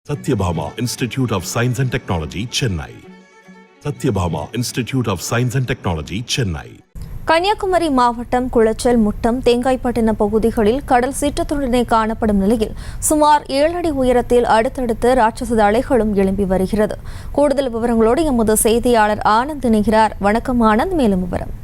Satyabhama Institute of Science and Technology, Chennai. Satyabhama Institute of Science and Technology, Chennai. Kanyakumari மாவட்டம் குளச்சல் முட்டம் தேங்காய்பட்டின பகுதிகளில் கடல் சீற்றத்துடனே காணப்படும் நிலையில் சுமார் 7 அடி உயரத்தில் அடுத்தடுத்து ராட்சச அலைகளும் எழும்பி வருகிறது. கூடுதல் விவரங்களோடு எமது செய்தியாளர் ஆனந்த் இணைகிறார். வணக்கம் ஆனந்த், மேலும் விவரம்.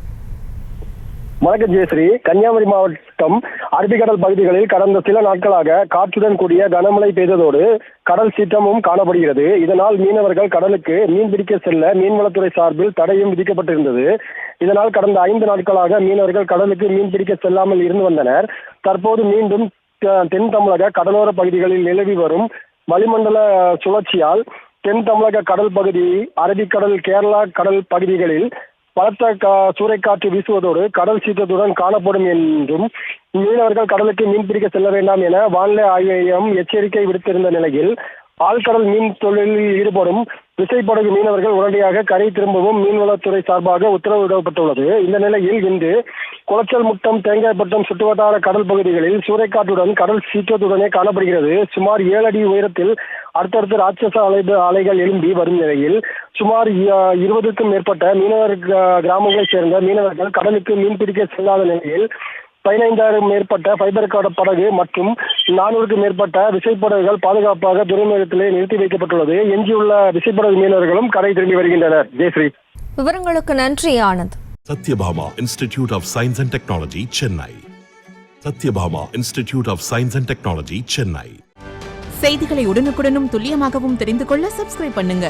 வணக்கம் ஜெயஸ்ரீ. கன்னியாகுமரி மாவட்டம் அரபிக்கடல் பகுதிகளில் கடந்த சில நாட்களாக காற்றுடன் கூடிய கனமழை பெய்ததோடு கடல் சீற்றமும் காணப்படுகிறது. இதனால் மீனவர்கள் கடலுக்கு மீன் பிடிக்க செல்ல மீன்வளத்துறை சார்பில் தடையும் விதிக்கப்பட்டிருந்தது. இதனால் கடந்த 5 நாட்களாக மீனவர்கள் கடலுக்கு மீன் பிடிக்க செல்லாமல் இருந்து வந்தனர். தற்போது மீண்டும் தென் தமிழக கடலோர பகுதிகளில் நிலவி வரும் வளிமண்டல சுழற்சியால் தென் தமிழக கடல் பகுதி, அரபிக்கடல், கேரளா கடல் பகுதிகளில் பலத்த சூறைக்காற்று வீசுவதோடு கடல் சீற்றத்துடன் காணப்படும் என்றும் மீனவர்கள் கடலுக்கு மீன்பிடிக்க செல்ல வேண்டாம் என வானிலை ஆய்வு மையம் எச்சரிக்கை விடுத்திருந்த நிலையில் ஆழ்கடல் மீன் தொழிலில் ஈடுபடும் விசைப்படகு மீனவர்கள் உடனடியாக கரை திரும்பவும் மீன்வளத்துறை சார்பாக உத்தரவிடப்பட்டுள்ளது. இந்த நிலையில் இன்று குளச்சல் முட்டம் தேங்காய்பட்டம் சுற்றுவட்டார கடல் பகுதிகளில் சூறைக்காற்றுடன் கடல் சீற்றத்துடனே காணப்படுகிறது. சுமார் 7 அடி உயரத்தில் அடுத்தடுத்து ராட்சச அலைகள் எழும்பி வரும் நிலையில் சுமார் 20க்கும் மேற்பட்ட மீனவர் கிராமங்களைச் சேர்ந்த மீனவர்கள் கடலுக்கு மீன்பிடிக்க செல்லாத நிலையில் 15,000 மேற்பட்ட ஃபைபர் படகு மற்றும் 400க்கும் மேற்பட்ட விசைப்படகுகள் பாதுகாப்பாக துறைமுகத்திலே நிறுத்தி வைக்கப்பட்டுள்ளது. எஞ்சியுள்ள விசைப்படகு மீனவர்களும் கரை திரும்பி வருகின்றனர். ஜெயஸ்ரீ, விவரங்களுக்கு நன்றி Anand. Satyabhama Institute of Science and Technology, Chennai. Satyabhama Institute of Science and Technology, Chennai. செய்திகளை உடனுக்குடனும் துல்லியமாகவும் தெரிந்து கொள்ள சப்ஸ்கிரைப் பண்ணுங்க.